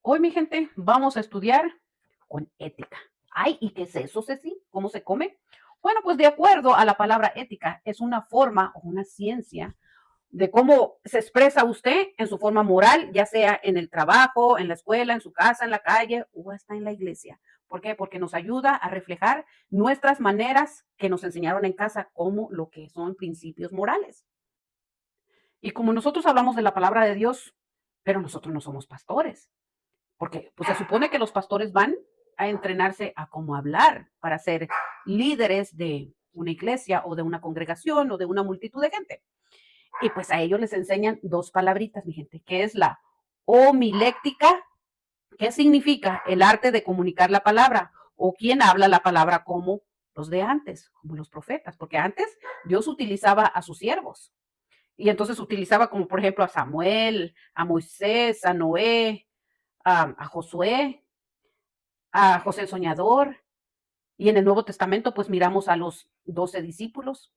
Hoy, mi gente, vamos a estudiar con ética. Ay, ¿y qué es eso, Ceci? ¿Cómo se come? Bueno, pues de acuerdo a la palabra ética, es una forma o una ciencia de cómo se expresa usted en su forma moral, ya sea en el trabajo, en la escuela, en su casa, en la calle o hasta en la iglesia. ¿Por qué? Porque nos ayuda a reflejar nuestras maneras que nos enseñaron en casa como lo que son principios morales. Y como nosotros hablamos de la palabra de Dios, pero nosotros no somos pastores. Porque pues, se supone que los pastores van a entrenarse a cómo hablar para ser líderes de una iglesia o de una congregación o de una multitud de gente. Y pues a ellos les enseñan dos palabritas, mi gente, que es la homiléctica, que significa el arte de comunicar la palabra, o quien habla la palabra como los de antes, como los profetas, porque antes Dios utilizaba a sus siervos. Y entonces utilizaba como por ejemplo a Samuel, a Moisés, a Noé, a Josué, a José el Soñador, y en el Nuevo Testamento pues miramos a los 12 discípulos.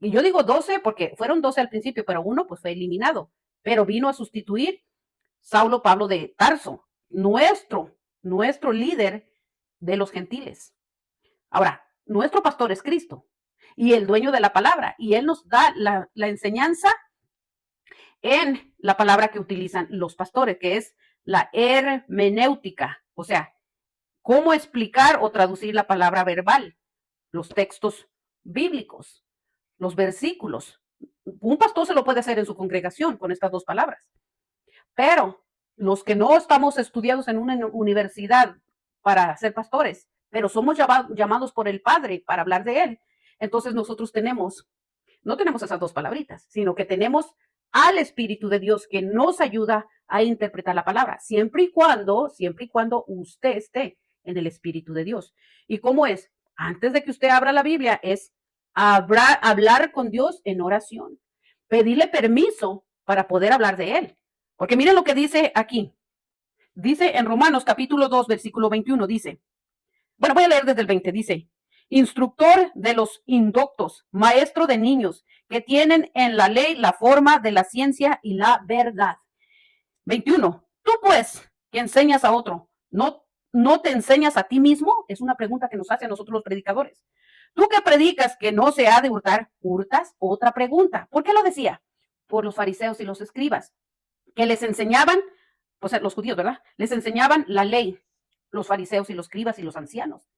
Y yo digo 12 porque fueron 12 al principio, pero uno pues fue eliminado, pero vino a sustituir Saulo Pablo de Tarso, nuestro líder de los gentiles. Ahora, nuestro pastor es Cristo y el dueño de la palabra, y él nos da la enseñanza en la palabra que utilizan los pastores, que es la hermenéutica, o sea, cómo explicar o traducir la palabra verbal, los textos bíblicos, los versículos. Un pastor se lo puede hacer en su congregación con estas dos palabras, pero los que no estamos estudiados en una universidad para ser pastores, pero somos llamados por el Padre para hablar de Él, entonces nosotros no tenemos esas dos palabritas, sino que tenemos al Espíritu de Dios que nos ayuda a interpretar la palabra, siempre y cuando usted esté en el Espíritu de Dios. ¿Y cómo es? Antes de que usted abra la Biblia, es hablar con Dios en oración, pedirle permiso para poder hablar de Él. Porque miren lo que dice aquí. Dice en Romanos capítulo 2, versículo 21, dice, bueno, voy a leer desde el 20, dice, instructor de los indoctos, maestro de niños, que tienen en la ley la forma de la ciencia y la verdad. 21. Tú pues, que enseñas a otro, ¿no te enseñas a ti mismo? Es una pregunta que nos hace a nosotros los predicadores. Tú que predicas que no se ha de hurtar, hurtas. Otra pregunta. ¿Por qué lo decía? Por los fariseos y los escribas, que les enseñaban, pues los judíos, ¿verdad? Les enseñaban la ley, los fariseos y los escribas y los ancianos.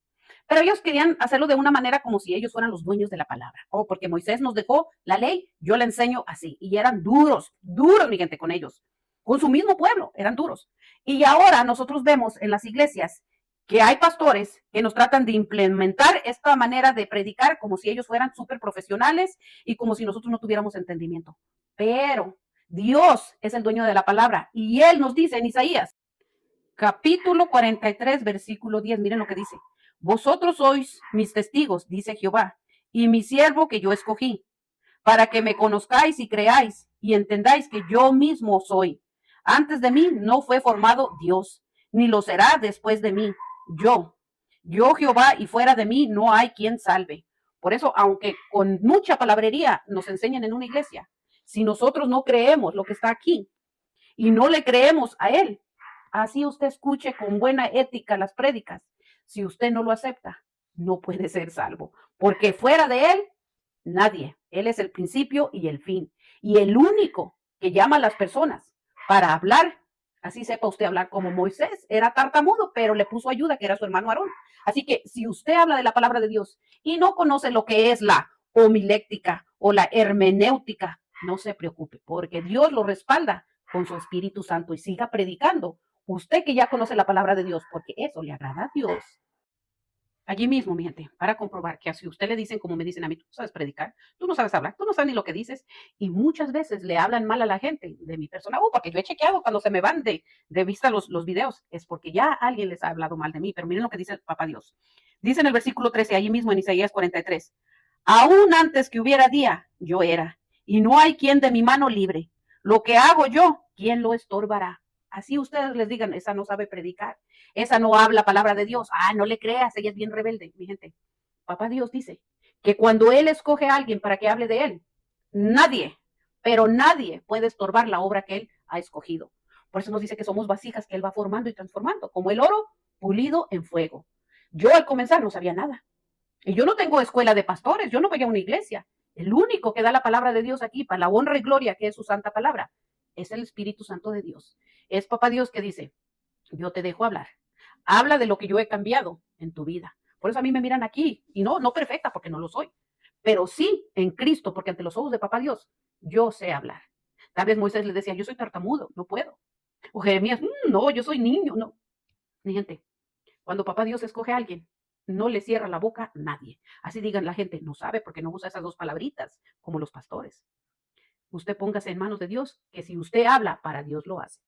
Pero ellos querían hacerlo de una manera como si ellos fueran los dueños de la palabra. Oh, porque Moisés nos dejó la ley, yo la enseño así. Y eran duros, duros, mi gente, con ellos. Con su mismo pueblo, eran duros. Y ahora nosotros vemos en las iglesias que hay pastores que nos tratan de implementar esta manera de predicar como si ellos fueran súper profesionales y como si nosotros no tuviéramos entendimiento. Pero Dios es el dueño de la palabra y Él nos dice en Isaías, capítulo 43, versículo 10, miren lo que dice. Vosotros sois mis testigos, dice Jehová, y mi siervo que yo escogí, para que me conozcáis y creáis y entendáis que yo mismo soy. Antes de mí no fue formado Dios, ni lo será después de mí. Yo, yo Jehová, y fuera de mí no hay quien salve. Por eso, aunque con mucha palabrería nos enseñan en una iglesia, si nosotros no creemos lo que está aquí y no le creemos a Él, así usted escuche con buena ética las prédicas. Si usted no lo acepta, no puede ser salvo, porque fuera de Él, nadie. Él es el principio y el fin. Y el único que llama a las personas para hablar, así sepa usted hablar como Moisés, era tartamudo, pero le puso ayuda, que era su hermano Aarón. Así que si usted habla de la palabra de Dios y no conoce lo que es la homiléctica o la hermenéutica, no se preocupe, porque Dios lo respalda con su Espíritu Santo y siga predicando. Usted que ya conoce la palabra de Dios, porque eso le agrada a Dios. Allí mismo, mi gente, para comprobar que si usted le dicen, como me dicen a mí, tú no sabes predicar, tú no sabes hablar, tú no sabes ni lo que dices, y muchas veces le hablan mal a la gente de mi persona, porque yo he chequeado cuando se me van de vista los videos, es porque ya alguien les ha hablado mal de mí, pero miren lo que dice el Papá Dios. Dice en el versículo 13, allí mismo en Isaías 43, aún antes que hubiera día, yo era, y no hay quien de mi mano libre. Lo que hago yo, ¿quién lo estorbará? Así ustedes les digan, esa no sabe predicar, esa no habla palabra de Dios. Ah, no le creas, ella es bien rebelde, mi gente. Papá Dios dice que cuando Él escoge a alguien para que hable de Él, nadie, pero nadie puede estorbar la obra que Él ha escogido. Por eso nos dice que somos vasijas que Él va formando y transformando, como el oro pulido en fuego. Yo al comenzar no sabía nada. Y yo no tengo escuela de pastores, yo no voy a una iglesia. El único que da la palabra de Dios aquí para la honra y gloria, que es su santa palabra, es el Espíritu Santo de Dios. Es Papá Dios que dice, yo te dejo hablar. Habla de lo que yo he cambiado en tu vida. Por eso a mí me miran aquí, y no perfecta, porque no lo soy, pero sí en Cristo, porque ante los ojos de Papá Dios, yo sé hablar. Tal vez Moisés le decía, yo soy tartamudo, no puedo. O Jeremías, no, yo soy niño, no. Mi gente, cuando Papá Dios escoge a alguien, no le cierra la boca a nadie. Así digan la gente, no sabe porque no usa esas dos palabritas, como los pastores. Usted póngase en manos de Dios, que si usted habla, para Dios lo hace.